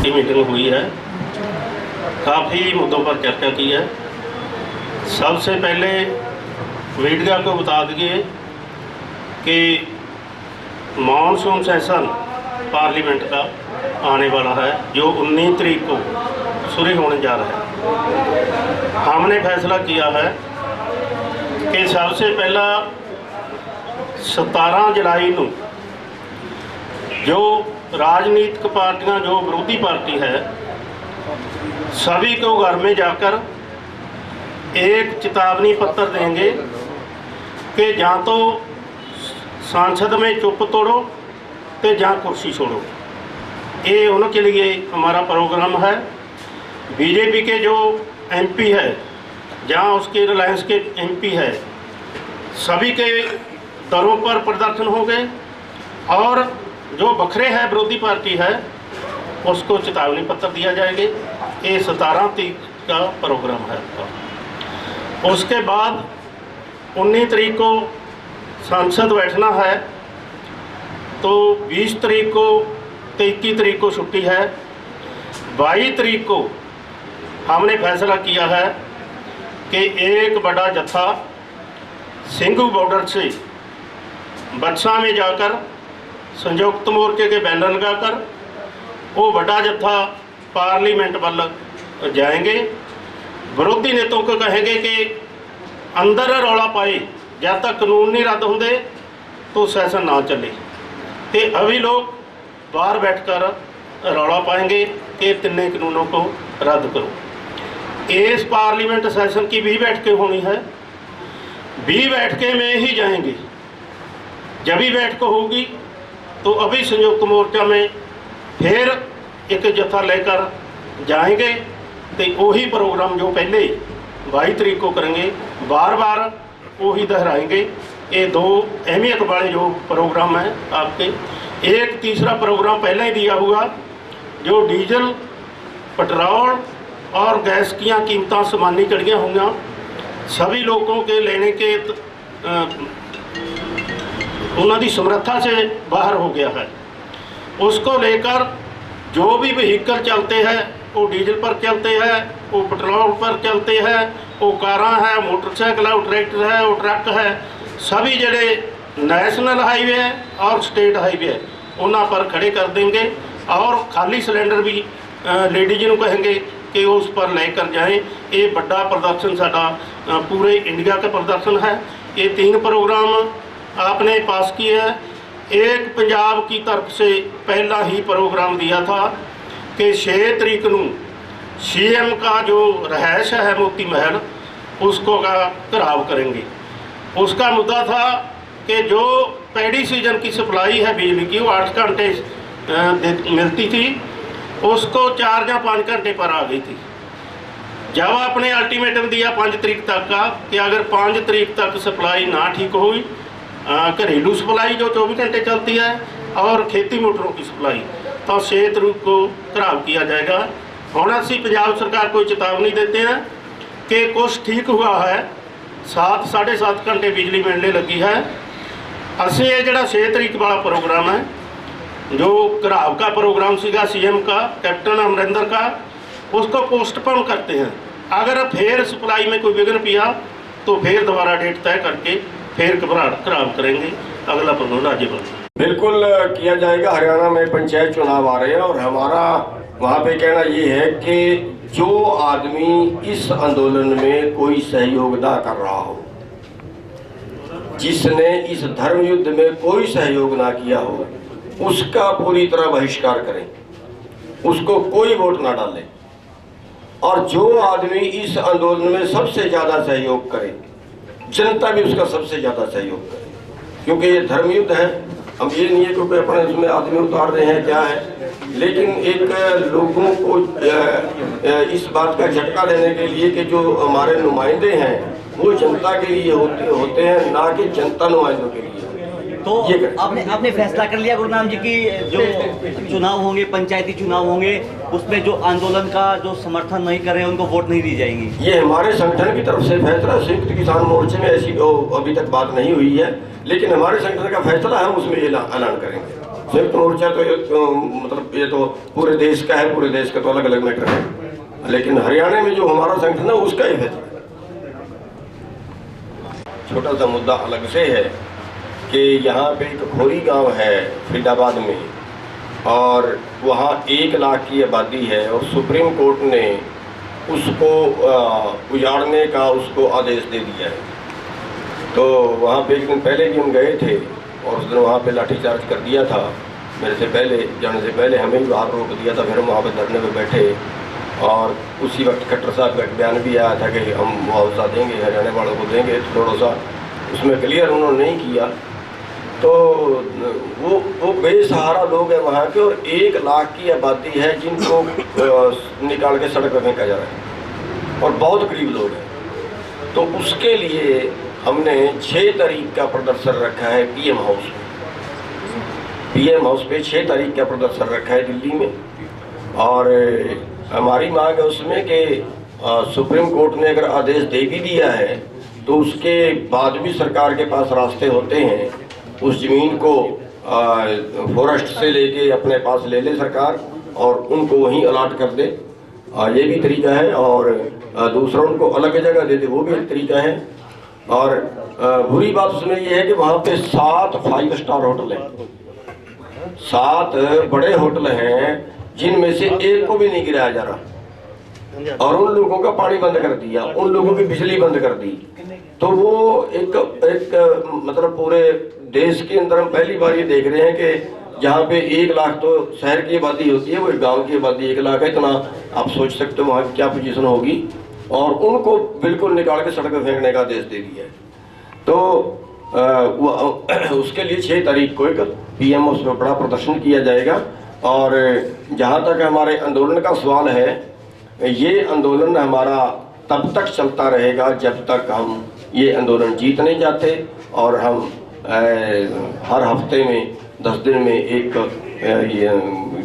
की मीटिंग हुई है, काफ़ी मुद्दों पर चर्चा की है। सबसे पहले मीडिया को बता दिए कि मानसून सेशन पार्लियामेंट का आने वाला है, जो 19 तारीख को शुरू होने जा रहा है। हमने फैसला किया है कि सबसे पहला 17 जुलाई को जो राजनीतिक पार्टियां, जो विरोधी पार्टी है, सभी को घर में जाकर एक चेतावनी पत्र देंगे कि या तो संसद में चुप तोड़ो तो या कुर्सी छोड़ो। ये उनके लिए हमारा प्रोग्राम है। बीजेपी के जो एमपी है, जहाँ उसके रिलायंस के एमपी है, सभी के दरों पर प्रदर्शन हो गए और जो बखरे है विरोधी पार्टी है उसको चेतावनी पत्र दिया जाएगा। ये 17 तारीख का प्रोग्राम है। उसके बाद 19 तारीख को संसद बैठना है, तो 20 तारीख को तो 21 तारीख को छुट्टी है। 22 तारीख को हमने फैसला किया है कि एक बड़ा जत्था सिंघू बॉर्डर से बक्सा में जाकर संयुक्त मोर्चे के बैनर लगाकर वो बड़ा जत्था पार्लियामेंट वाल जाएंगे। विरोधी नेताओं को कहेंगे कि अंदर रौला पाए, जब तक कानून नहीं रद्द होंगे तो सेशन ना चले। तो अभी लोग बाहर बैठकर रौला पाएंगे कि तीनों कानूनों को रद्द करो। इस पार्लियामेंट सेशन की 20 बैठकें होनी है, 20 बैठकें में ही जाएंगे। जब भी बैठक होगी तो अभी संयुक्त मोर्चा में फिर एक जत्था लेकर जाएंगे। तो वही प्रोग्राम जो पहले 22 तारीख को करेंगे, बार बार वही दोहराएंगे। ये दो अहमियत वाले जो प्रोग्राम हैं आपके। एक तीसरा प्रोग्राम पहले ही दिया हुआ, जो डीजल, पेट्रोल और गैस की कीमतें समानी चढ़िया होंगी, सभी लोगों के लेने के उन्होंने समर्था से बाहर हो गया है। उसको लेकर जो भी व्हीकल चलते हैं वो डीजल पर चलते हैं, वो पेट्रोल पर चलते हैं, वो कारां है, मोटरसाइकिल है, वो ट्रैक्टर है, वो ट्रक है, सभी जड़े नेशनल हाईवे है और स्टेट हाईवे है उन्होंने पर खड़े कर देंगे। और खाली सिलेंडर भी लेडीज को कहेंगे कि उस पर लेकर जाएं। ये बड़ा प्रदर्शन साडा पूरे इंडिया का प्रदर्शन है। ये 3 प्रोग्राम आपने पास किए हैं। एक पंजाब की तरफ से पहला ही प्रोग्राम दिया था कि 6 तारीख को सीएम का जो रहायश है मोती महल, उसको का घिराव करेंगे। उसका मुद्दा था कि जो पैडी सीजन की सप्लाई है बिजली की, वो 8 घंटे मिलती थी, उसको 4 या 5 घंटे पर आ गई थी। जब आपने अल्टीमेटम दिया 5 तारीख तक का कि अगर 5 तारीख तक सप्लाई ना ठीक हुई, घरेलू सप्लाई जो 24 घंटे चलती है और खेती मोटरों की सप्लाई, तो 6 तारीख को घिराव किया जाएगा। हम असी पंजाब सरकार को चेतावनी देते हैं कि कुछ ठीक हुआ है, 7 साढ़े 7 घंटे बिजली मिलने लगी है। असी ये जो 6 तारीख वाला प्रोग्राम है, जो घिराव का प्रोग्राम सीगा सीएम का, कैप्टन अमरिंदर का, उसको पोस्टपोन करते हैं। अगर फिर सप्लाई में कोई विघ्न पिया तो फिर दोबारा डेट तय करके फिर घिराव करेंगे। अगला प्रोग्राम राज्यपाल बिल्कुल किया जाएगा। हरियाणा में पंचायत चुनाव आ रहे हैं और हमारा वहाँ पे कहना ये है कि जो आदमी इस आंदोलन में कोई सहयोग ना कर रहा हो, जिसने इस धर्म युद्ध में कोई सहयोग ना किया हो, उसका पूरी तरह बहिष्कार करें, उसको कोई वोट ना डालें। और जो आदमी इस आंदोलन में सबसे ज़्यादा सहयोग करे, जनता भी उसका सबसे ज़्यादा सहयोग करे, क्योंकि ये धर्म युद्ध है। हम ये नहीं है क्योंकि अपने उसमें आदमी उतार रहे हैं क्या है, लेकिन एक लोगों को इस बात का झटका देने के लिए कि जो हमारे नुमाइंदे हैं वो जनता के लिए होते हैं, ना कि जनता नुमाइंदों के लिए। तो आपने फैसला कर लिया गुरुनाम जी की जो चुनाव होंगे, पंचायती चुनाव होंगे, उसमें जो आंदोलन का जो समर्थन नहीं कर रहे हैं उनको वोट नहीं दी जाएंगी? ये हमारे संगठन की तरफ से फैसला, संयुक्त किसान मोर्चे में ऐसी अभी तक बात नहीं हुई है। लेकिन हमारे संगठन का फैसला हम उसमें ये ऐलान करेंगे। संयुक्त मोर्चा तो मतलब ये तो पूरे देश का है, पूरे देश का तो अलग अलग मैटर है, लेकिन हरियाणा में जो हमारा संगठन है उसका ही फैसला है। छोटा सा मुद्दा अलग से है कि यहाँ पे एक खोरी गांव है फरीदाबाद में, और वहाँ 1 लाख की आबादी है, और सुप्रीम कोर्ट ने उसको उजाड़ने का उसको आदेश दे दिया है। तो वहाँ पे एक दिन पहले भी हम गए थे, और उस दिन वहाँ पे लाठीचार्ज कर दिया था। मेरे से पहले जाने से पहले हमें ही बाहर रोक दिया था, फिर हम वहाँ पे धरने पे बैठे, और उसी वक्त खट्टर साहब का एक बयान भी आया था कि हम मुआवजा देंगे, हरियाणा वालों को देंगे। तो थोड़ा सा उसमें क्लियर उन्होंने नहीं किया। तो वो बेसहारा लोग हैं वहाँ के, और 1 लाख की आबादी है जिनको निकाल के सड़क पर फेंका जा रहा है, और बहुत गरीब लोग हैं। तो उसके लिए हमने 6 तारीख का प्रदर्शन रखा है पीएम हाउस में। पीएम हाउस पे 6 तारीख का प्रदर्शन रखा है दिल्ली में, और हमारी मांग है उसमें कि सुप्रीम कोर्ट ने अगर आदेश दे भी दिया है तो उसके बाद भी सरकार के पास रास्ते होते हैं। उस ज़मीन को फॉरेस्ट से लेके अपने पास ले ले सरकार, और उनको वहीं अलाट कर दे, ये भी तरीका है। और दूसरा उनको अलग जगह दे दे, वो भी एक तरीका है। और बुरी बात उसमें ये है कि वहाँ पे 7 5 स्टार होटल हैं, 7 बड़े होटल हैं, जिनमें से एक को भी नहीं गिराया जा रहा, और उन लोगों का पानी बंद कर दिया, उन लोगों की बिजली बंद कर दी। तो वो एक मतलब पूरे देश के अंदर हम पहली बार ये देख रहे हैं कि जहाँ पे 1 लाख तो शहर की आबादी होती है, वो एक गाँव की आबादी 1 लाख है। इतना आप सोच सकते हो वहाँ की क्या पोजीशन होगी, और उनको बिल्कुल निकाल के सड़क पर फेंकने का आदेश दे दिया है। तो उसके लिए 6 तारीख को एक पीएम हाउस में बड़ा प्रदर्शन किया जाएगा। और जहाँ तक हमारे आंदोलन का सवाल है, ये आंदोलन हमारा तब तक चलता रहेगा जब तक हम ये आंदोलन जीत नहीं जाते, और हम हर हफ्ते में 10 दिन में एक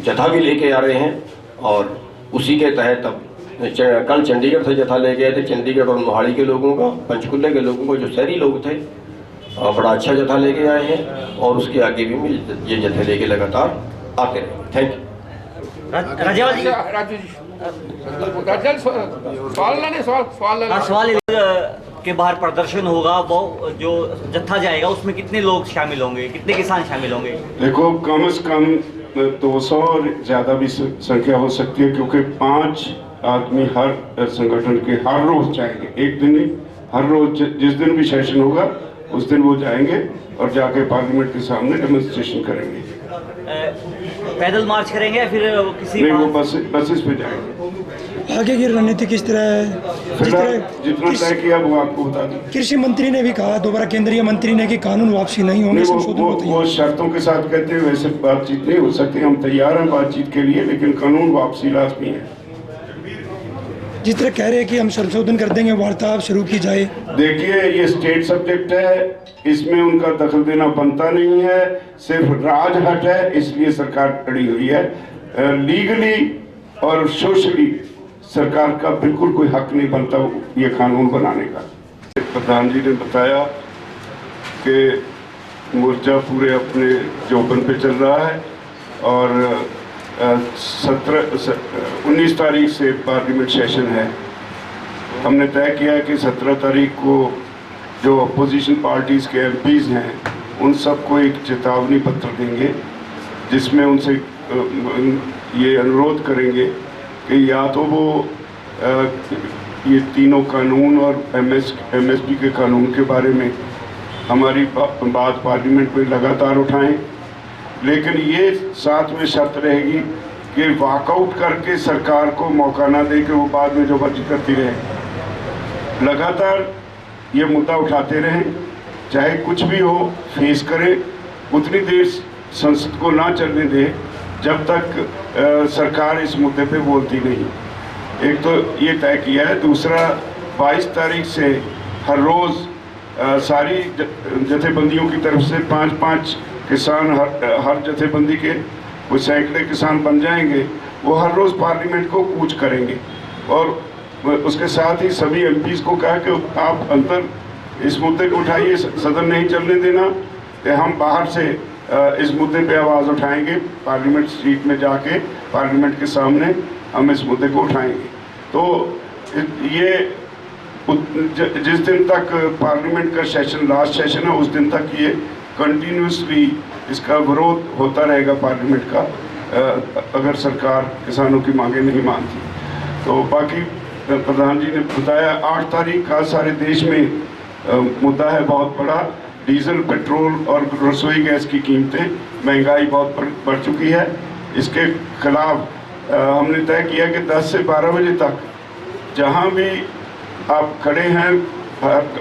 जथा भी लेके आ रहे हैं। और उसी के तहत अब कल चंडीगढ़ से जथा ले गए थे, चंडीगढ़ और मोहाली के लोगों का, पंचकुले के लोगों को, जो शहरी लोग थे, बड़ा अच्छा जथा लेके आए हैं, और उसके आगे भी ये जथे लेके लगातार आते रहेंगे। Thank you. राजू जी सवाल के बाहर प्रदर्शन होगा, वो जो जत्था जाएगा उसमें कितने लोग शामिल होंगे, कितने किसान शामिल होंगे? देखो, कम से कम 200 और ज़्यादा भी संख्या हो सकती है, क्योंकि 5 आदमी हर संगठन के हर रोज जाएंगे, एक दिन नहीं, हर रोज जिस दिन भी सेशन होगा उस दिन वो जाएंगे और जाके पार्लियामेंट के सामने डेमोन्स्ट्रेशन करेंगे। पैदल मार्च करेंगे या फिर किसी नहीं, वो बसेस पे जाएंगे। आगे की रणनीति किस तरह है? जितना तय किया वो आपको बता दूं। कृषि मंत्री ने भी कहा, दोबारा केंद्रीय मंत्री ने, कि कानून वापसी नहीं होंगे, संशोधन वो शर्तों के साथ कहते हैं, वैसे बातचीत नहीं हो सकती। हम तैयार हैं बातचीत के लिए, लेकिन कानून वापसी लाजमी है। जिस तरह कह रहे हैं कि हम संशोधन कर देंगे, वार्ता शुरू की जाए। देखिए, ये स्टेट सब्जेक्ट है, इसमें उनका दखल देना बनता नहीं है, सिर्फ राजहट है, इसलिए सरकार खड़ी हुई है। लीगली और सोशली सरकार का बिल्कुल कोई हक नहीं बनता ये कानून बनाने का। प्रधान जी ने बताया कि मोर्चा पूरे अपने जोबन पे चल रहा है, और 19 तारीख से पार्लियामेंट सेशन है। हमने तय किया है कि 17 तारीख को जो अपोजिशन पार्टीज़ के एमपीज़ हैं उन सबको एक चेतावनी पत्र देंगे, जिसमें उनसे ये अनुरोध करेंगे कि या तो वो ये तीनों कानून और एमएसपी के कानून के बारे में हमारी बात पार्लियामेंट में लगातार उठाएं, लेकिन ये साथ में शर्त रहेगी कि वॉकआउट करके सरकार को मौका ना दे कि वो बाद में जो मर्जी करती रहे। लगातार ये मुद्दा उठाते रहें, चाहे कुछ भी हो, फेस करें। उतनी देर संसद को ना चलने दे जब तक सरकार इस मुद्दे पे बोलती नहीं। एक तो ये तय किया है। दूसरा, 22 तारीख से हर रोज़ सारी जथेबंदियों की तरफ से 5-5 किसान हर जथेबंदी के वो सैकड़े किसान बन जाएंगे। वो हर रोज़ पार्लियामेंट को कूच करेंगे, और उसके साथ ही सभी एमपीज़ को कहा कि आप अंदर इस मुद्दे को उठाइए, सदन नहीं चलने देना, तो हम बाहर से इस मुद्दे पे आवाज़ उठाएंगे, पार्लियामेंट स्ट्रीट में जाके पार्लियामेंट के सामने हम इस मुद्दे को उठाएंगे। तो ये जिस दिन तक पार्लियामेंट का सेशन, लास्ट सेशन है, उस दिन तक ये कंटिन्यूसली इसका विरोध होता रहेगा पार्लियामेंट का, अगर सरकार किसानों की मांगे नहीं मानती। तो बाकी प्रधान जी ने बताया 8 तारीख का सारे देश में मुद्दा है बहुत बड़ा, डीजल, पेट्रोल और रसोई गैस की कीमतें, महंगाई बहुत बढ़ चुकी है। इसके खिलाफ हमने तय किया कि 10 से 12 बजे तक जहां भी आप खड़े हैं,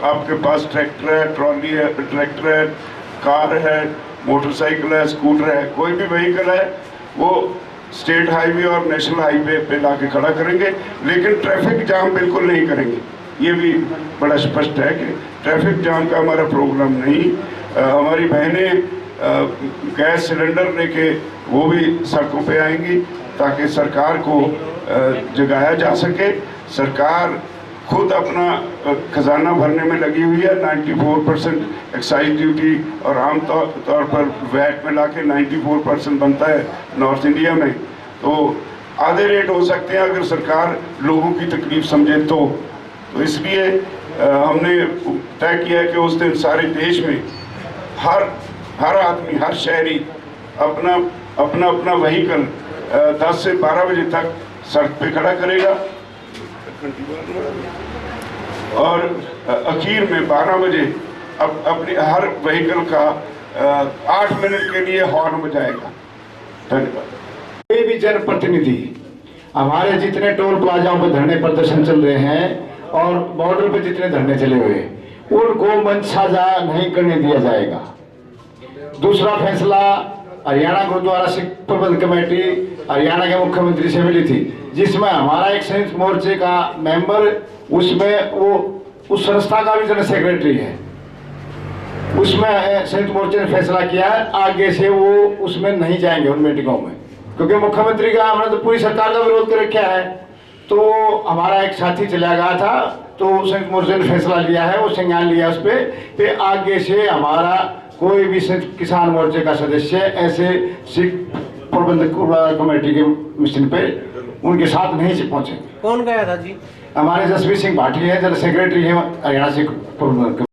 आपके पास ट्रैक्टर है, ट्रॉली है, ट्रैक्टर है, कार है, मोटरसाइकिल है, स्कूटर है, कोई भी व्हीकल है, वो स्टेट हाईवे और नेशनल हाईवे पे लाके खड़ा करेंगे, लेकिन ट्रैफिक जाम बिल्कुल नहीं करेंगे। ये भी बड़ा स्पष्ट है कि ट्रैफिक जाम का हमारा प्रोग्राम नहीं। हमारी बहनें गैस सिलेंडर लेके वो भी सड़कों पे आएंगी ताकि सरकार को जगाया जा सके। सरकार खुद अपना खजाना भरने में लगी हुई है। 94% एक्साइज ड्यूटी और आम तौर पर वैट में लाके 94% बनता है नॉर्थ इंडिया में, तो आधे रेट हो सकते हैं अगर सरकार लोगों की तकलीफ समझे तो इसलिए हमने तय किया कि उस दिन सारे देश में हर आदमी, हर शहरी अपना व्हीकल 10 से 12 बजे तक सड़क पे खड़ा करेगा और आखिर में 12 बजे अपने हर व्हीकल का 8 मिनट के लिए हॉर्न बजाएगा। धन्यवाद। कोई भी जनप्रतिनिधि, हमारे जितने टोल प्लाजाओं पर धरने प्रदर्शन चल रहे हैं और बॉर्डर पे जितने धरने चले हुए, उनको मंच साझा नहीं करने दिया जाएगा। दूसरा फैसला हरियाणा गुरुद्वारा सिख प्रबंध कमेटी हरियाणा के मुख्यमंत्री से मिली थी, जिसमें हमारा एक संयुक्त मोर्चे का मेंबर, उसमें वो उस संस्था का भी जनरल सेक्रेटरी है, उसमें संयुक्त मोर्चे ने फैसला किया है आगे से वो उसमें नहीं जाएंगे उन मीटिंगों में, क्योंकि मुख्यमंत्री का हमने तो पूरी सरकार का विरोध कर रखा है। तो हमारा एक साथी चला गया था, तो संयुक्त मोर्चे ने फैसला लिया है, वो संज्ञान लिया उस पर आगे से हमारा कोई भी किसान मोर्चे का सदस्य ऐसे सिख प्रबंधक कमेटी के मिशन पे उनके साथ नहीं पहुंचे। कौन गया था जी? हमारे जसवीर सिंह भाटी है, जनरल सेक्रेटरी है हरियाणा सिख प्रबंधक।